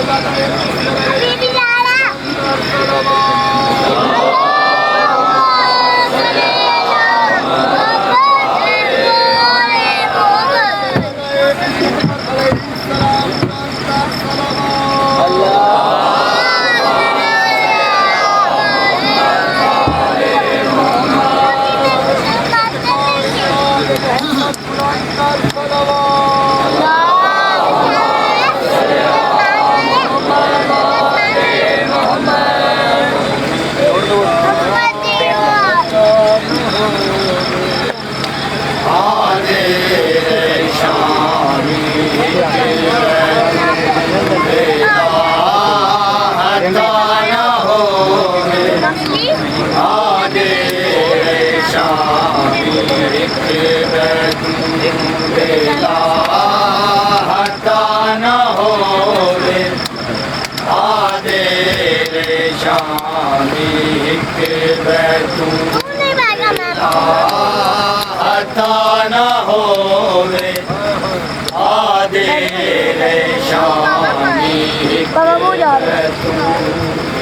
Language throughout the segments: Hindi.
बाबा वो जा रहे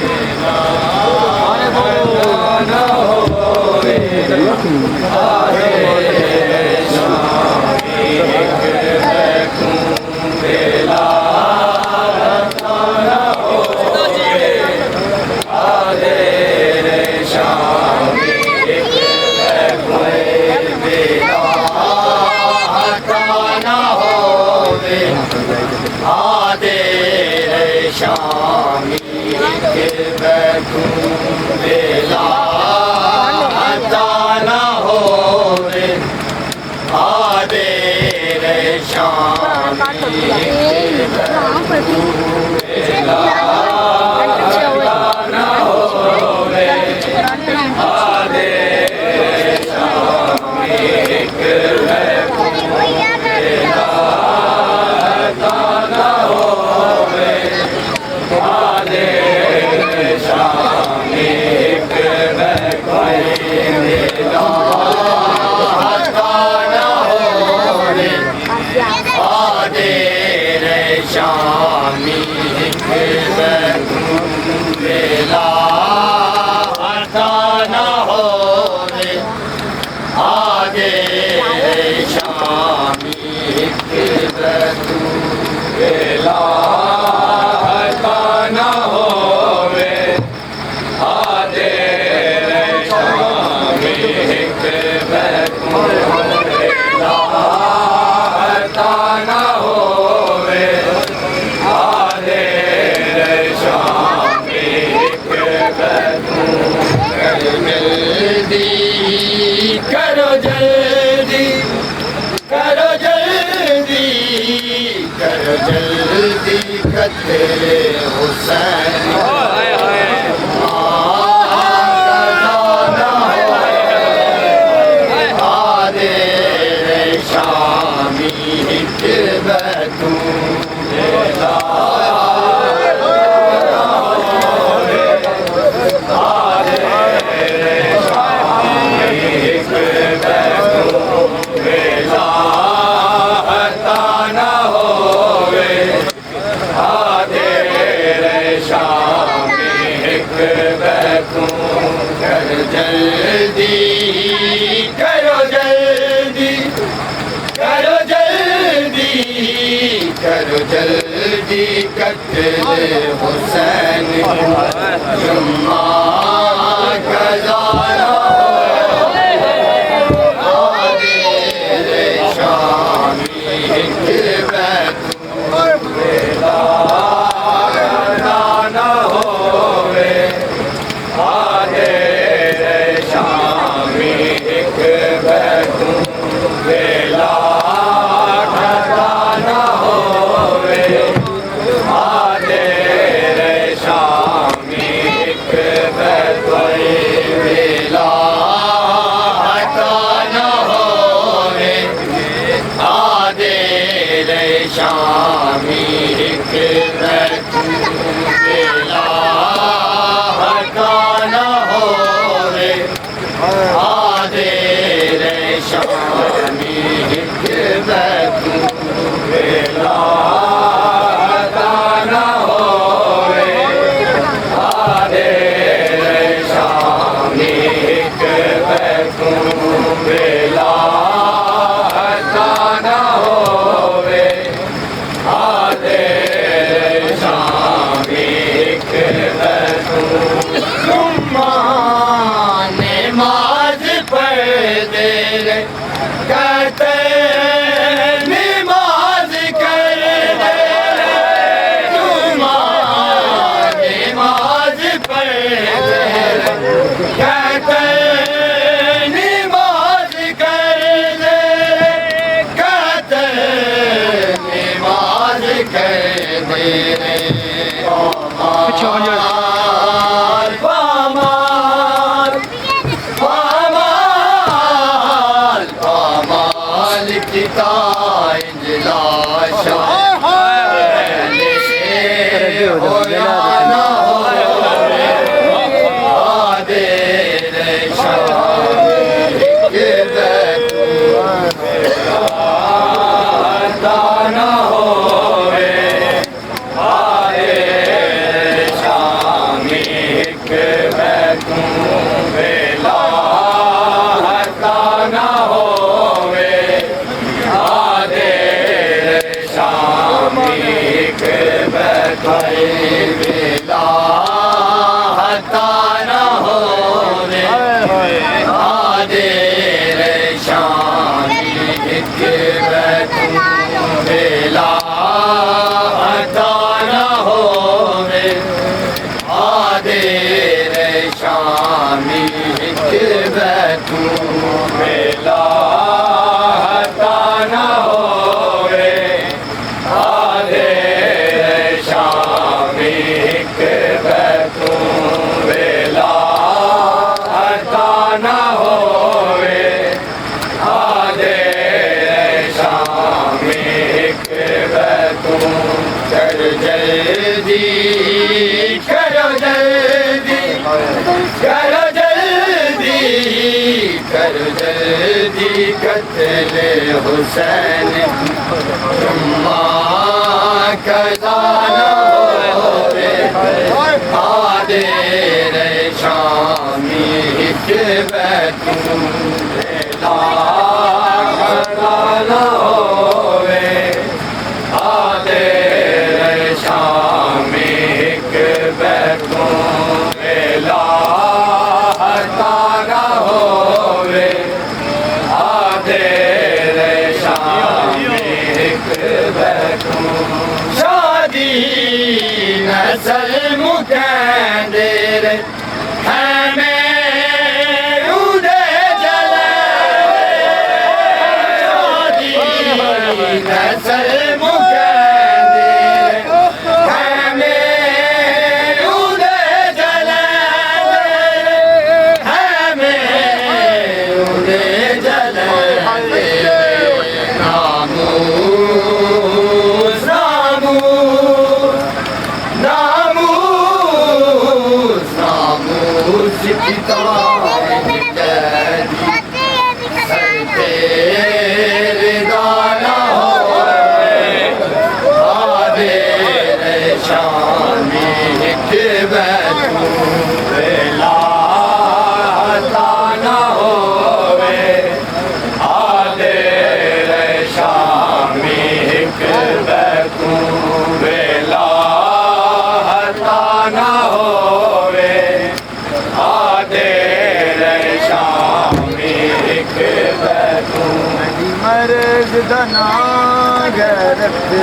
Karo पिछो वञो कत्ले हुसैन कदारे आदे रे शामी के बैठूं कदाना होवे आदे रे शामी के बैठूं वेला तारा होवे शादी नसल मुकंदर हमें उदे जले शादी नसल मुकंदर हमें उदे जले हमें उदे जले दना गरते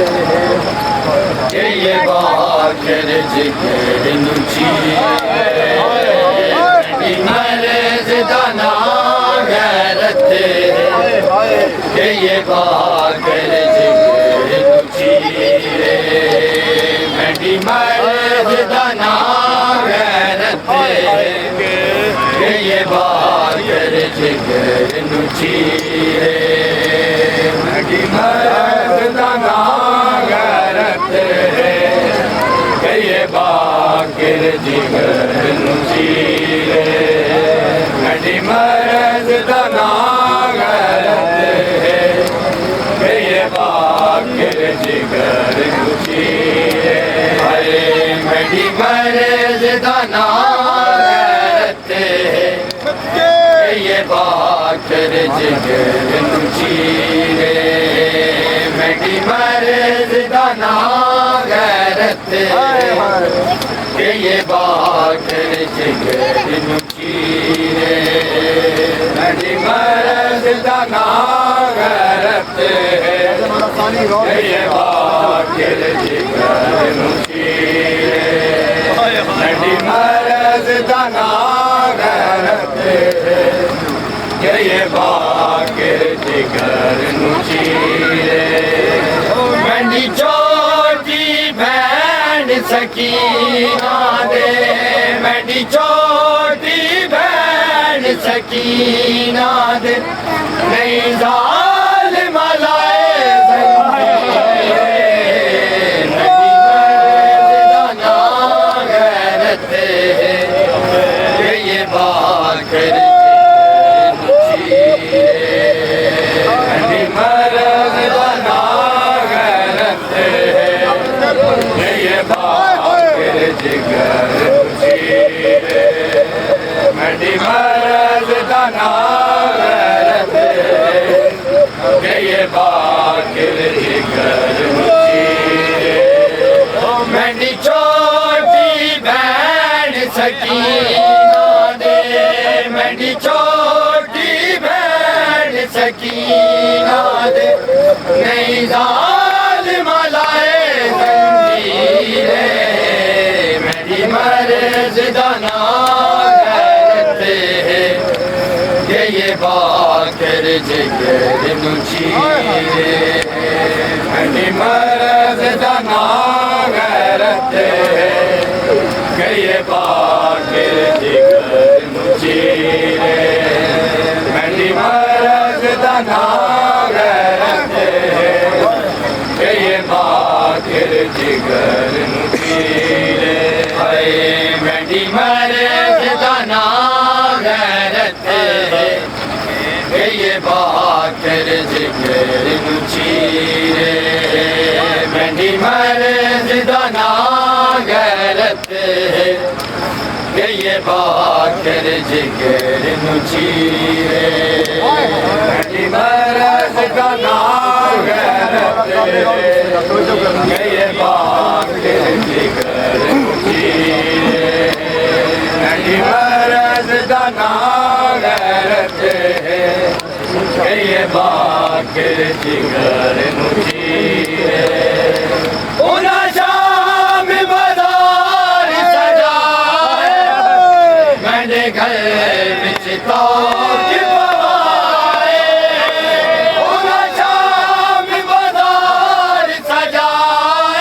ये बाकर जिगर नुची मर्द दना गरते ये बाकर जिगर नुची मेरी मर्द दना गरते ये बाकर जिगर नुची मर्दाना गरते ये बाकिर जिगर नुचीरे मडी मर्दाना गरते ये बाकिर जिगर नुचीरे अरे मडी मर्दाना गरते ये बाकिर जिगर नुचीरे मेरी मर्द दाना गरते ये बाकर जिगर नुचीरे मेरी मर्द दाना गरते ये बाकर जिगर नुचीरे मेरी मर्द दाना गरते ये बाकर जिगर नुचीरे मंडी चोटी भैन सकीना दे मेरी छोटी बहन सकीना दे नहीं जालिम लाए ये बात जिगर मुझीरे मेरी मर्द दाना ये बाकिर जिगर मुझीरे मेरी छोटी बहन सकीना दे मेरी छोटी बहन सकीना दे नहीं जालिम लाए जंजीरे मर्द दाना करते हैं ये बाकर जिगर मुझीरे मेरी मर्द दाना करते हैं ये बाकर जिगर मुझीरे मेरी मर्द दाना करते हैं ये बाकर जिगर मुझीरे मेरी मर्द दाना गैरत है ये बाकर जिगर मुझीरे मेरी मर्द दाना गैरत है ये बाकर जिगर मुझीरे मेरी मर्द दाना गैरत है ये बाकर जिगर मुझीरे मेरी मर्द दाना गैरत है ये बाकर जिगर मुझीरे उना शाम बाजार सजाए मैंने घर बिच तो उना शाम बाजार सजाए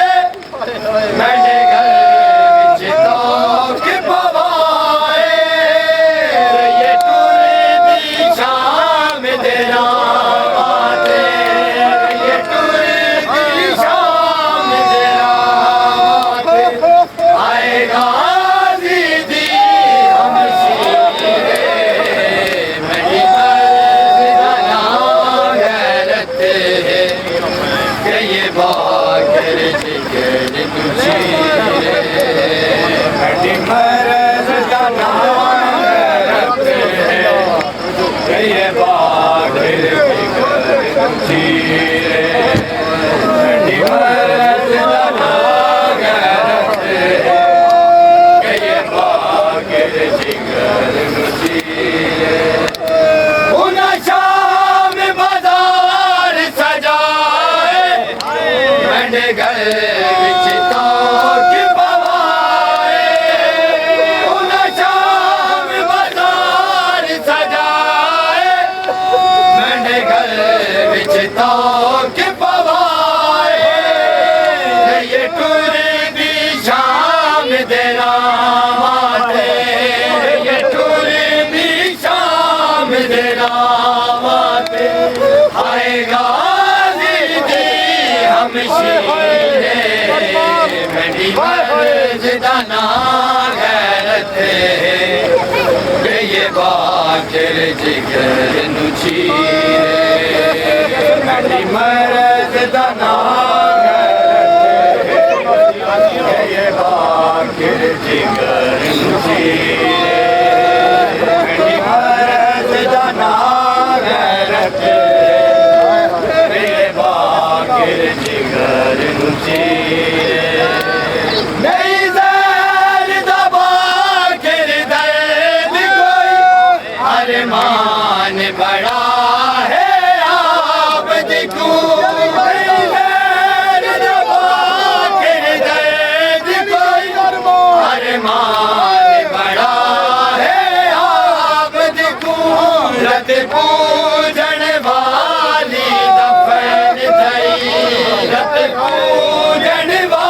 मैंने मेरी मर्द दाना गैरत है ये बाकर जिगर मुझीरे मेरी मर्द दाना गैरत है ये बाकर जिगर मुझीरे मेरी मर्द दाना गैरत है ये बाकर जिगर मुझीरे मान बड़ा है आप देखो मान बड़ा है आप देखो रत पूजन वाली दफन थई रत पूजन वाली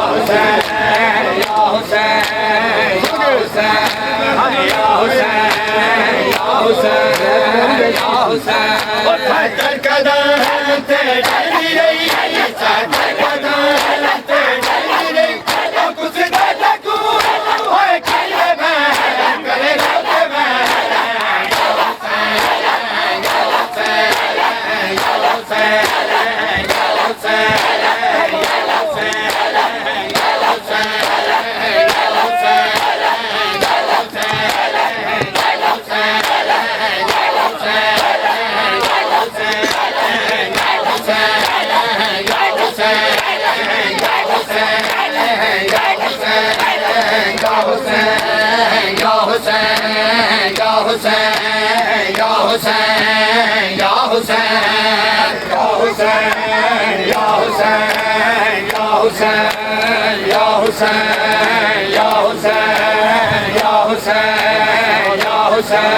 हुसैन या हुसैन या हुसैन या हुसैन या हुसैन या हुसैन या हुसैन या हुसैन या हुसैन या हुसैन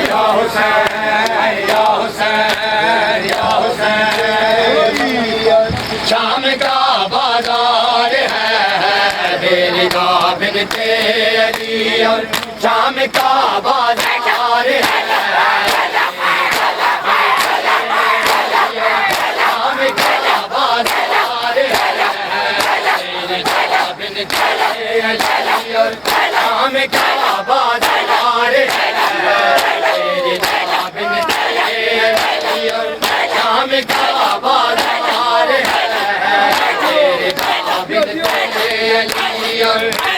या हुसैन या हुसैन या हुसैन शाम का बाजार है मेरी गाबिन तेरी और शाम का बाजार है शाम का बाजार है मेरी गाबिन तेरी और शाम का बाजार है मेरी गाबिन तेरी और शाम का बाजार है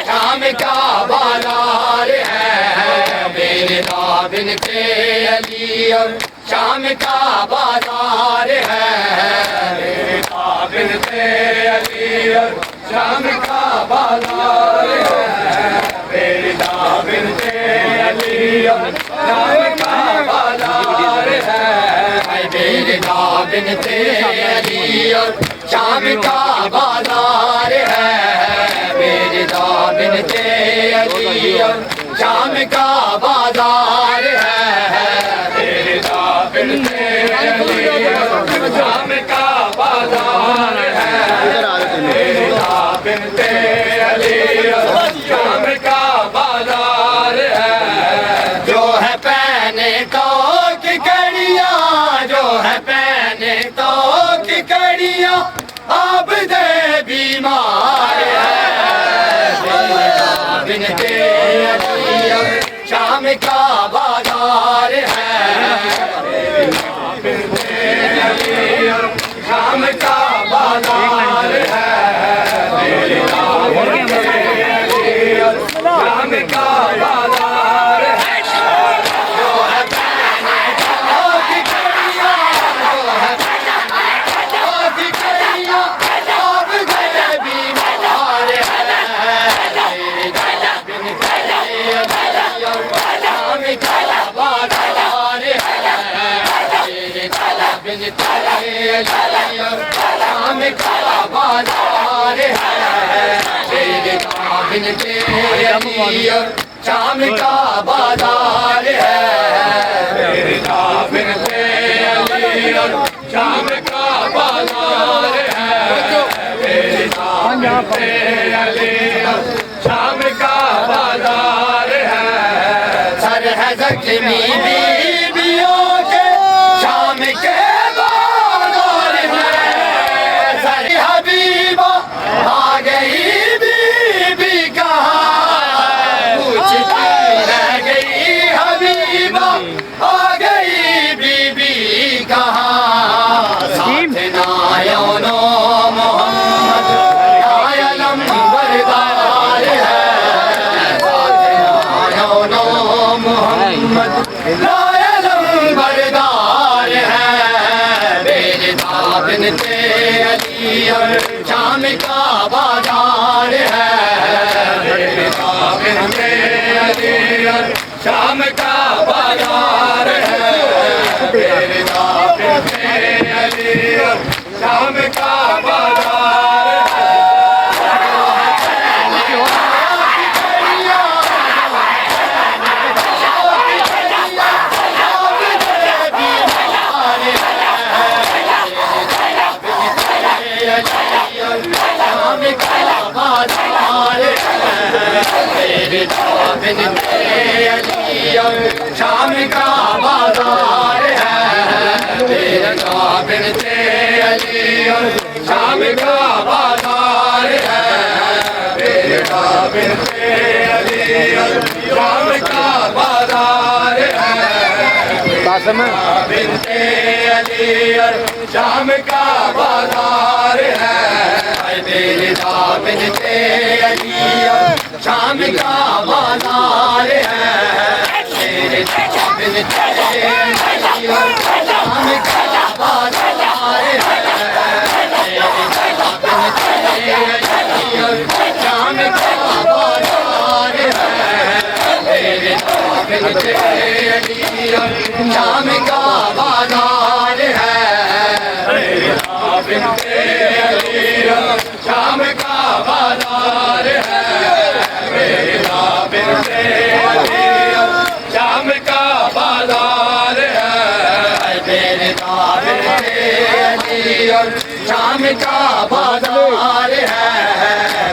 शाम का बाजार है मेरे दाबिन के अली और शाम का बाजार है मेरे दाबिन के अली और शाम का बाजार है मेरे दाबिन के अली और शाम का बाजार है मेरे दाबिन के अली और शाम का बाजार है मेरे दाबिन के अली और शाम का बाजार है मेरे दाबिन के अली और शाम का बाजार है मेरे दाबिन के अली और शाम का बाजार है जो है पहने तो की कड़ियाँ जो है पहने तो की कड़ियाँ अब दे बीमार है के शाम का बाजार है शाम का बाजार है शाम का बाजार है जो है पहने तो की कड़ियाँ जो है पहने तो की कड़ियाँ अब दे बीमार है शाम का बाजार है बिन तेरे शाम का बाजार है बिन तेरे शाम का बाजार है बिन तेरे शाम का बाजार है शाम का बाजार है सर है जख्मी बीबियों के शाम के बाजार है सर हबीबा आ गई बीबी कहाँ पूछती रह गई हबीबा आ गई बीबी कहाँ साथ नायोनो मोहम्मद आयलम बरदार है साथ नायोनो मोहम्मद लायलम बरदार है मेरे दाबिन ते अली और शाम का बाजार है मेरे दाबिन ते अली और शाम का बाजार है मेरे दाबिन ते अली और शाम का बाजार है शाम का बाजार मेरे दाबिन ते अली और शाम का बाजार है मेरे दाबिन ते अली और शाम का बाजार है मेरे दाबिन ते अली और शाम का बाजार है दाबिन ते अली और शाम का बाजार है मेरे दाबिन ते अली और शाम का बाजार है मेरे दाबिन ते अली और शाम का बाजार है मेरे दाबिन ते अली और शाम का बाजार है मेरे दाबिन शाम का बाजार है बिनते अली शाम का बाजार है बिनते अली शाम का बाजार है बिनते अली शाम का बाजार है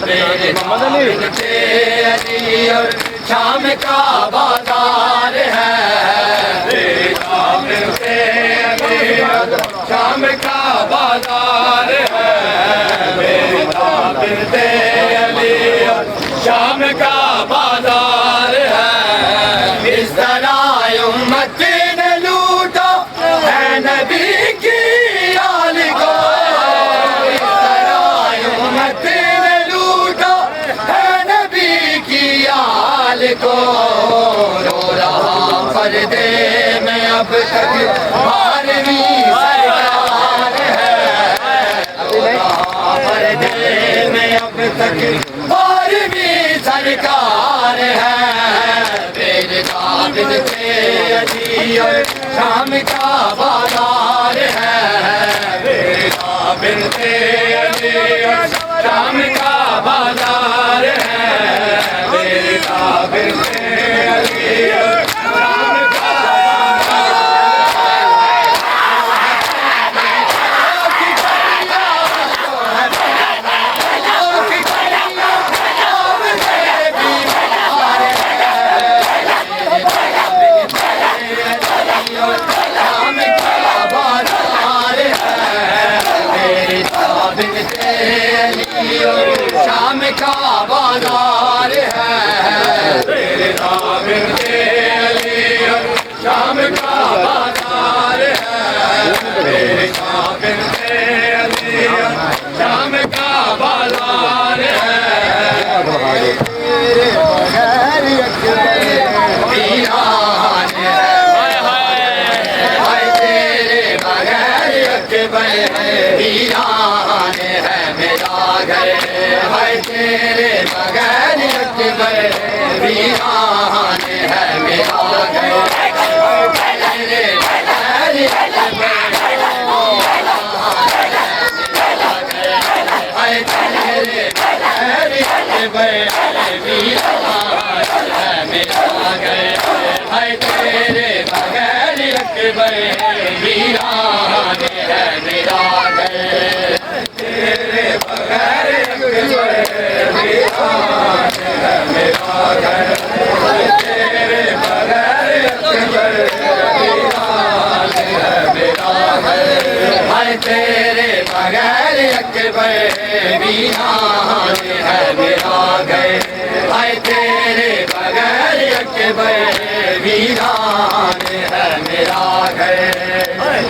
बिनते अली शाम का बाजार है बिनते अली शाम का बाजार है बिनते अली शाम का बाजार है इस तरह उम्मत ने लूटा है नबी की आल को इस तरह उम्मत ने लूटा है नबी की आल को रो रहा पर्दे में अब तक 12वीं सरकार है रो रहा पर्दे में अब तक 12वीं सरकार है बिनते अली शाम का बाजार है बिनते अली शाम का बाजार है बिनते अली शाम का शाम का बाजार है बिनते अली शाम का बाजार है बिनते अली शाम का बाजार है वीरान है मेरा घर है तेरे बगैर अकबर वीरान है मेरा घर तेरे बगैर अकबर है तेरे बगैर अकबर वीरान है मेरा घर है तेरे बगैर अकबर वीरान है मेरा घर तेरे बगैर अकबर वीरान है मेरा घर तेरे बगैर अकबर वीरान है मेरा घर है तेरे बगैर अकबर वीरान है मेरा घर है तेरे बगैर अकबर वीरान है मेरा घर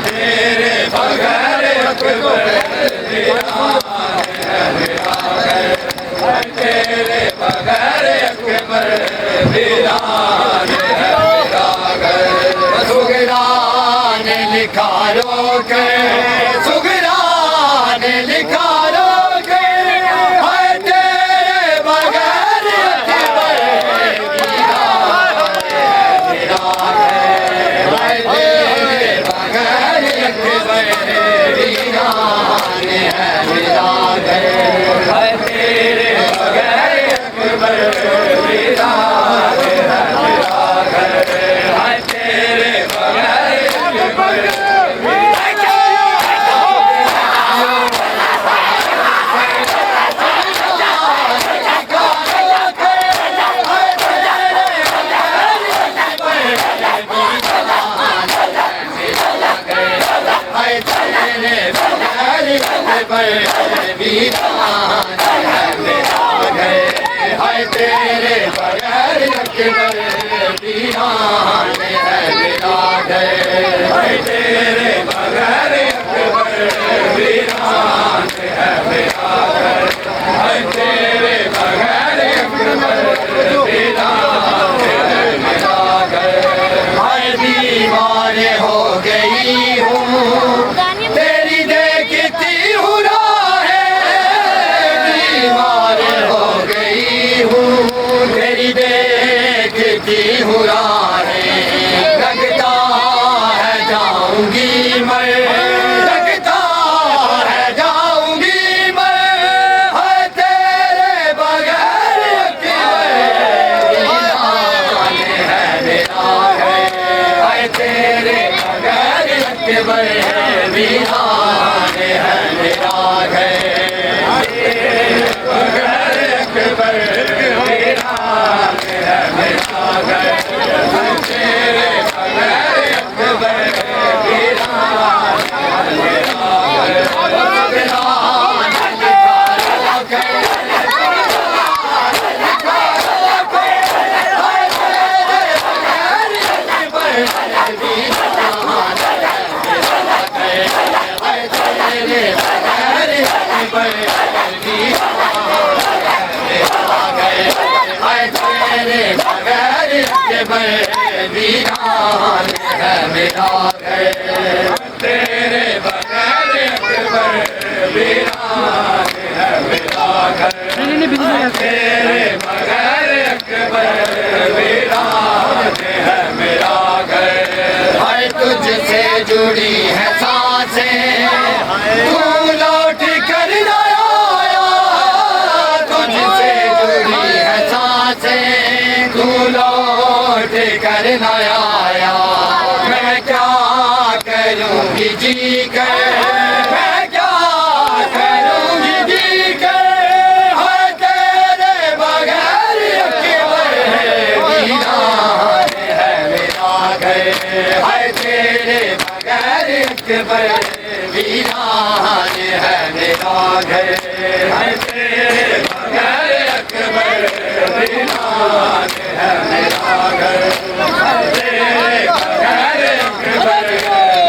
तेरे बगैर अकबर वीरान है मेरा घर तेरे बगैर अकबर वीरान है मेरा घर सुगरा ने लिखा रोक सुगरा ने लिखा रोक है तेरे बगैर अकबर वीरान है मेरा घर है तेरे बगैर अकबर वीरान है मेरा घर है तेरे बगैर अकबर वीरान है मेरा घर है तेरे बगैर अकबर वीरान है मेरा घर है तेरे बगैर अकबर वीरान है मेरा घर है तेरे बगैर अकबर वीरान है मेरा घर है तेरे बगैर अकबर वीरान है मेरा घर है दीवार हो गई हूँ तेरी देखती हूँ देखती हूँ राहें पर वीरान है मेरा घर तेरे बगैर अकबर वीरान है मेरा घर वीरान है मेरा घर तेरे बगैर अकबर वीरान है मेरा घर तेरे बगैर अकबर वीरान है मेरा घर हाय तुझसे जुड़ी है सांसें तू लौट कर न आया तुझसे जुड़ी है सांसें तू लौट कर न आया मैं क्या करूँगी जी कर मैं क्या करूँगी जी कर हाय तेरे बगैर अकबर वीरान है मेरा घर हाय तेरे बगैर अकबर वीरान है मेरा घर हाय तेरे बगैर अकबर वीरान है मेरा घर तेरे बगैर अकबर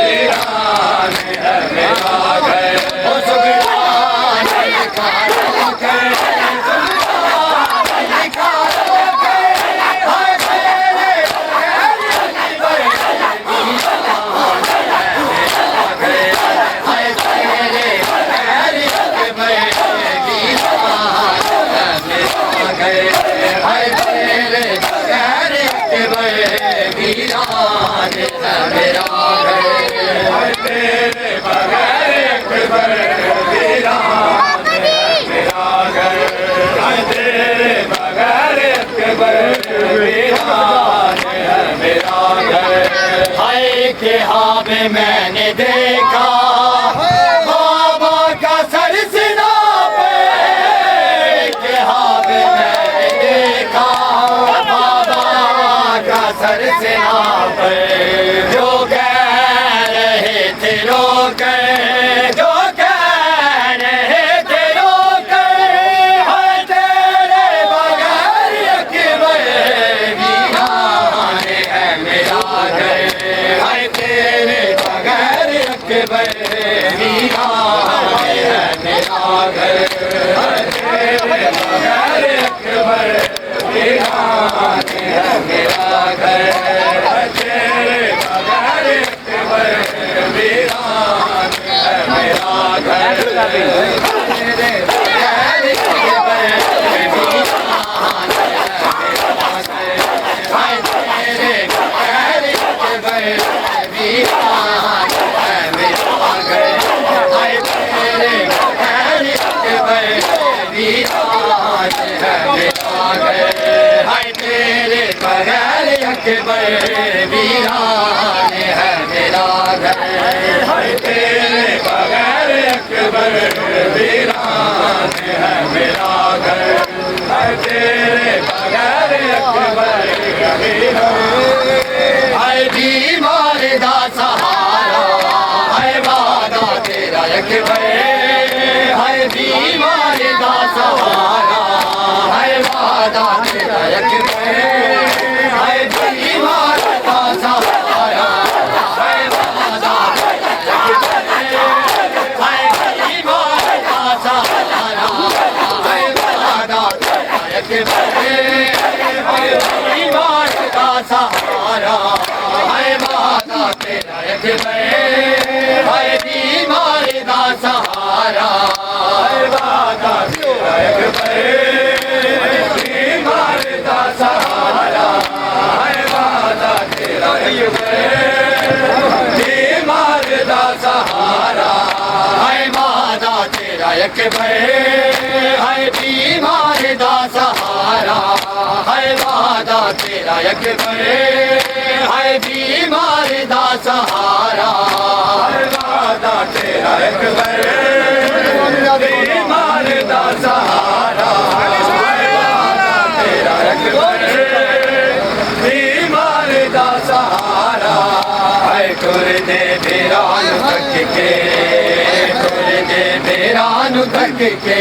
वीरान है मेरा घर ओ सुल्तान निकालो कर सुल्तान निकालो कर हाय तेरे बगैर अकबर वीरान है मेरा घर हाय तेरे बगैर अकबर वीरान है मेरा घर हाय तेरे बगैर अकबर वीरान है मेरा घर हाय तेरे बगैर अकबर वीरान है मेरा घर हाय तेरे बगैर अकबर वीरान है मेरा घर हाय के हाथ में मैंने देखा बाबा का सर सिना पे के हाथ में मैंने देखा बाबा का सर सिना पे जो कह रहे थे रोक जो कह रहे थे रोक हाय तेरे बगैर अकबर वीरान है मेरा घर हाय तेरे बगैर अकबर वीरान है मेरा घर हाय तेरे बगैर अकबर वीरान है मेरा घर हाय तेरे बगैर अकबर वीरान है मेरा घर तेरे बगैर अकबर वीरान है मेरा घर हाय तेरे बगैर अकबर वीरान है मेरा घर हाय तेरे बगैर अकबर वीरान है मेरा घर हाय तेरे बगैर अकबर वीरान है मेरा घर हाय तेरे बगैर अकबर वीरान है मेरा घर हाय तेरे बगैर अकबर वीरान हाय बीमार दा सहारा हाय वादा तेरा अकबर हाय बीमार दा सहारा हाय वादा तेरा अकबर हाय बीमार दा सहारा हाय वादा तेरा अकबर हाय बीमार दा सहारा हाय वादा तेरा अकबर हाय बीमार दा सहारा हाय वादा तेरा अकबर हाय बीमार दा सहारा हाय वादा तेरा अकबर बीमार दा सहारा हाय वादा तेरा अकबर बीमार दा सहारा हाय वादा तेरा अकबर हाय बीमार दा सहारा हाय वादा तेरा अकबर हाय बीमार दा सहारा हाय वादा तेरा अकबर बीमार दा सहारा हाय कुरदे वीरानु थक के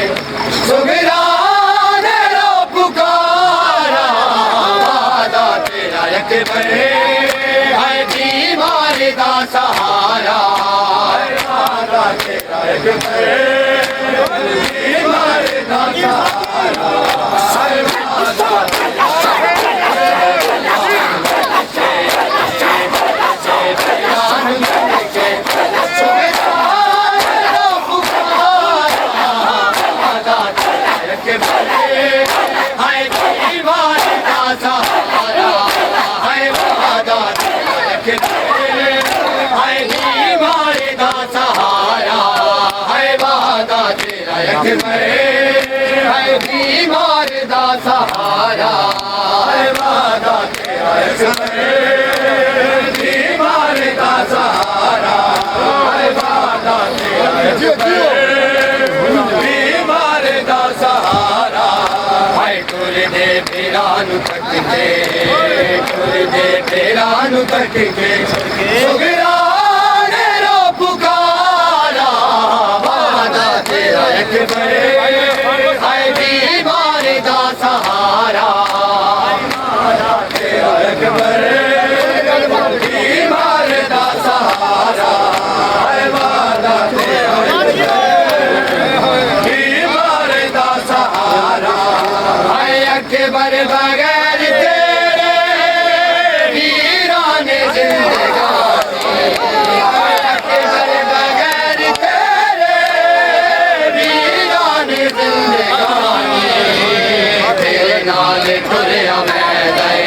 सुगराने रो पुकारा वादा तेरा अकबर है बीमार दा सहारा वादा तेरा अकबर बीमार दा सहारा बीमार दा सहारा है वादा तेरा बीमार दा सहारा है वादा तेरा बीमार दा सहारा है कुरदे वीरानु थक के कुरदे वीरानु थक के सुगराने रो पुकारा वादा तेरा अकबर है बीमार दा सहारा वादा तेरा अकबर बीमार दा सहारा है वादा तेरा बीमार दा सहारा है अकबर बगैर तेरे वीरान जिंदगानी अकबर बगैर तेरे वीरान जिंदगानी तेरे नाल टुरिया मैं गए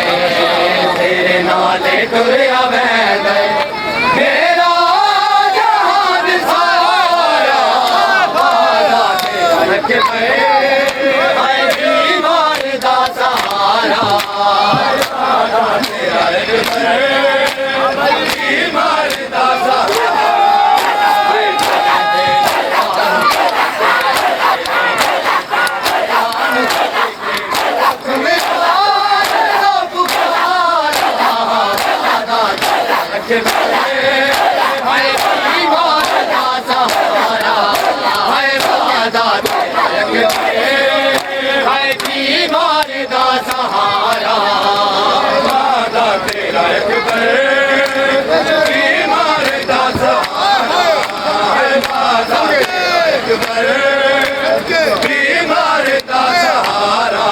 तेरे नाल टुरिया मैं गए मेरा जहान सारा वादा तेरा अकबर है बीमार दा सहारा वादा तेरा अकबर बीमार दा सहारा बीमार दा सहारा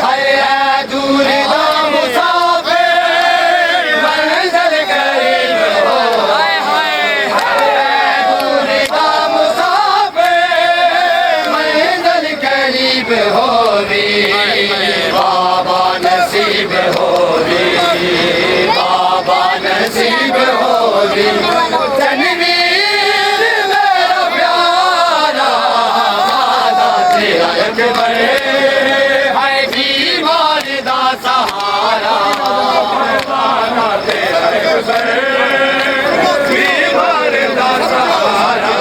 है दूर दा मुसाफिर मंजिल करीब हो दूर दा मुसाफिर मंजिल करीब होवी बाबा नसीब होवी बाबा नसीब होवी तनवीर मेरा प्यारा वादा तेरा अकबर है बीमार दा सहारा वादा तेरा अकबर बीमार दा सहारा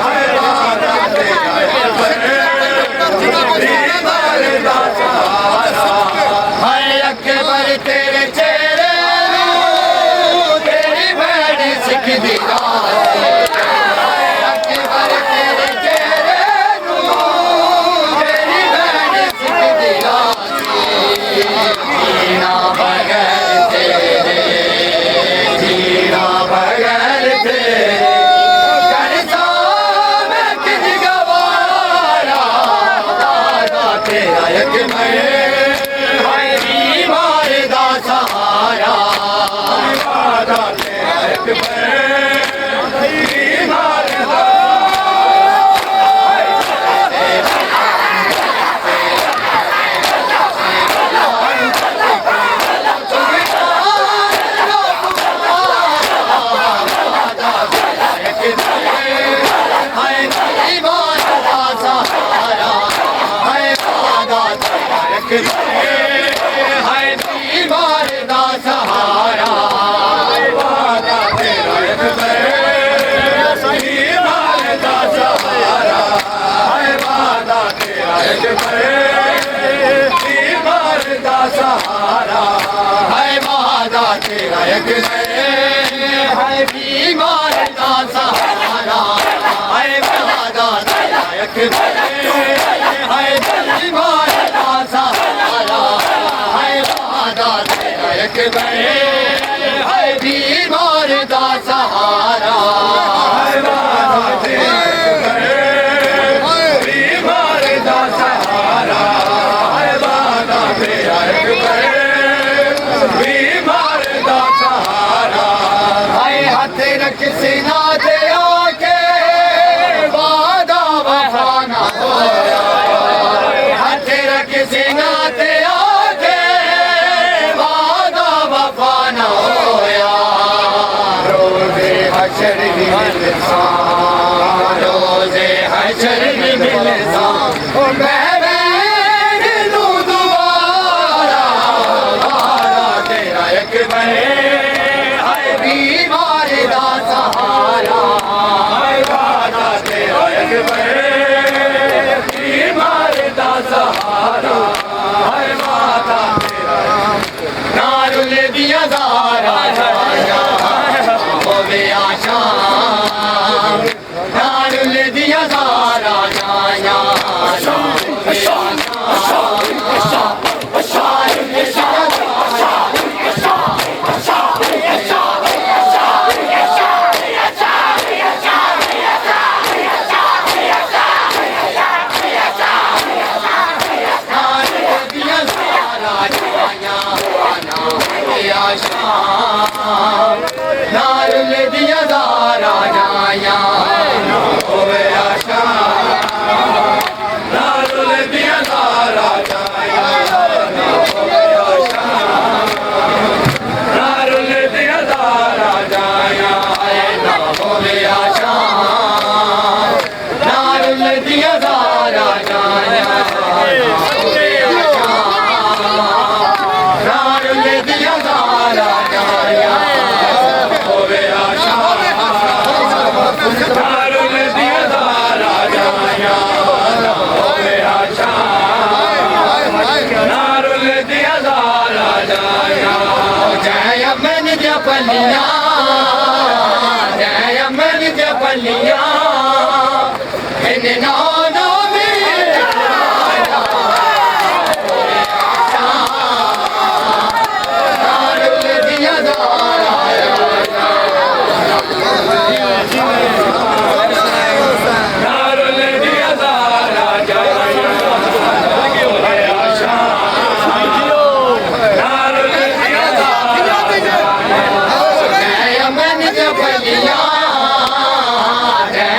है वादा तेरा अकबर बीमार दा सहारा है अकबर तेरे चेहरे तेरी भैन सिख दी अकबर तेरे चेहरे तेरी भैन सिख दी जीना बगैर तेरे जीना बगैर तेरे करता मैं किस गवारा वादा तेरा अकबर है बीमार दा सहारा वादा तेरा अकबर बीमार दा सहारा है वादा तेरा एक है एक बने है बीमार दा सहारा बीमार दा सहारा बीमार दा सहारा हाय हाथ रख सीना ते आके वादा वफा ना होया हाथ रख सीना ते आके वादा वफा ना होया रोज़े हशर दी मिलसान रोज़े हशर दी मिलसान ओ एक बने है बीमार दा सहारा है वादा तेरा एक बने बीमार दा सहारा है वादा तेरा नारुल दिया दारा जाया होवे आशा नारुल दिया दारा जाया होवे आशा नारुल दिया दारा जाया होवे आशा नारुल दिया दारा जाया होवे आशा नारुल दिया दारा जाया होवे आशा नारुल दिया दारा जाया होवे आशा नारुल दिया दारा जाया होवे आशा नारुल दिया दारा जाया होवे आशा नारुल दिया दारा जाया जय अमन जपलिया जय अमन जपलिया इन नाना में नारुल दिया दारा नारुल दिया दारा जाया होवे आशा नारुल दिया दारा जय अमन जपलिया जय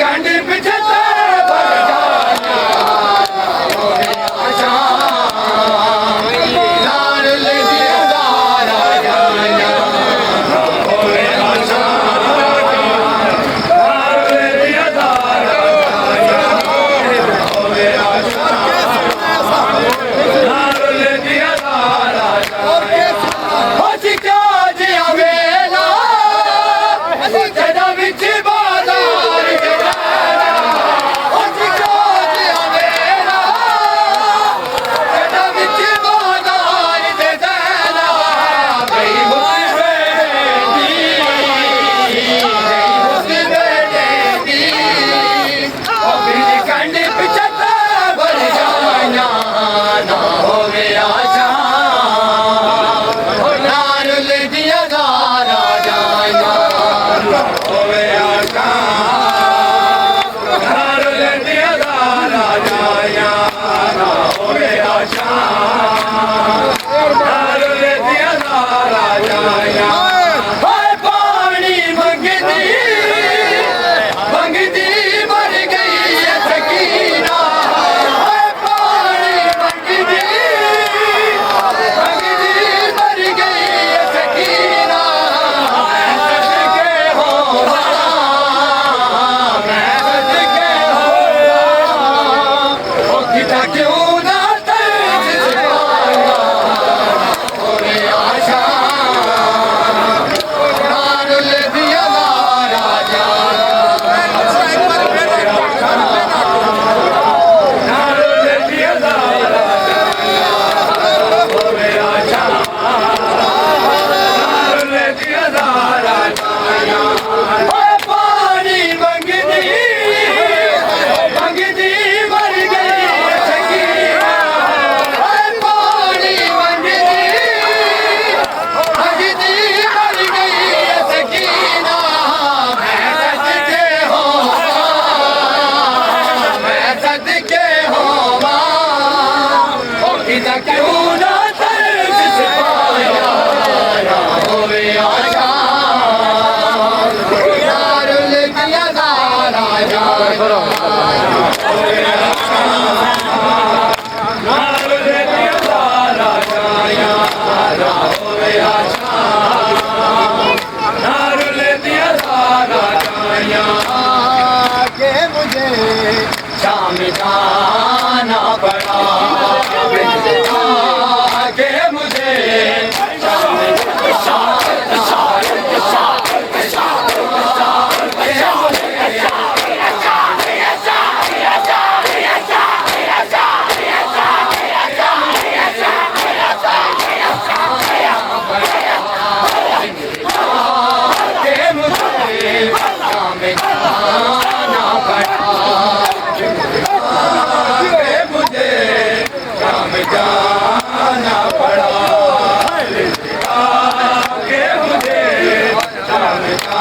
कंड पिछते भर जाया नारल दिया दारा जाया होवे आशा नारल दिया दारा जाया होवे आशा नारल दिया दारा जाया हो सिक्का जिया वेला जदा विच बाजार जगाना हो सिक्का जिया वेला जदा विच बाजार जगाना गई हुस्न बेटे दी ओ बिन कंड पिछता भर जाया ना होवे आशा नारल दिया दारा जाया होवे आशा नारल दिया दारा जाया होवे आशा नारल दिया दारा जाया हाय पानी मंगदी मर गई है सकीना हाय पानी मंगदी मर गई है सकीना मैं सदके होवा मैं सदके होवा ओ किता क्यों ना तर्ज सिपाया होवे आशा नारल दिया दारा जाया नारल दिया दारा जाया होवे आशा नारल दिया दारा जाया ओए पानी मंगदी मर गई है सकीना ओए पानी मंगदी मर गई है सकीना मैं सदके होवा ओ किदा क्यों ना तर्ज सिपाया होवे आशा नारल दिया दारा जाया होवे आशा नारल दिया दारा जाया होवे आशा नारल दिया दारा जाया के मुझे शाम जाना पड़ा के मुझे शाम के मुझे शाम जाना पड़ा के मुझे शाम जाना पड़ा के मुझे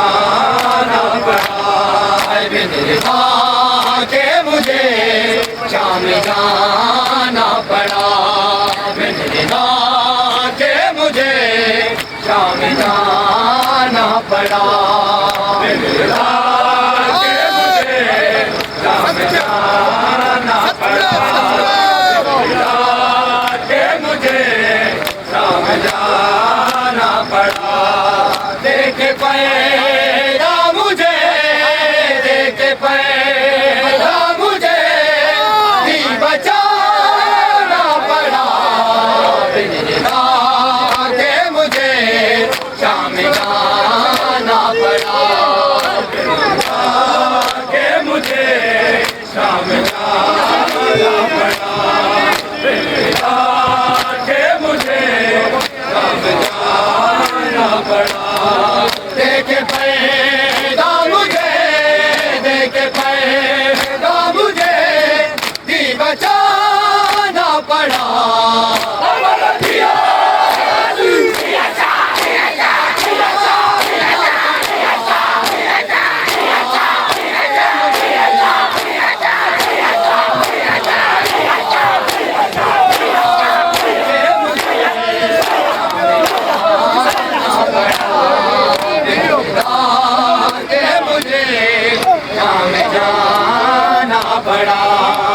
शाम जाना पड़ा के मुझे शाम जाना पड़ा के मुझे शाम जाना पड़ा के मुझे शाम जाना पड़ा के मुझे शाम जाना पड़ा देख पैदा मुझे देख पैदा मुझे भी बचाना पड़ा के मुझे शाम जाना पड़ा के मुझे शाम जाना पड़ा के मुझे शाम जाना पड़ा देख पैदा मुझे देख पैदा मुझे भी बचाना पड़ा बड़ा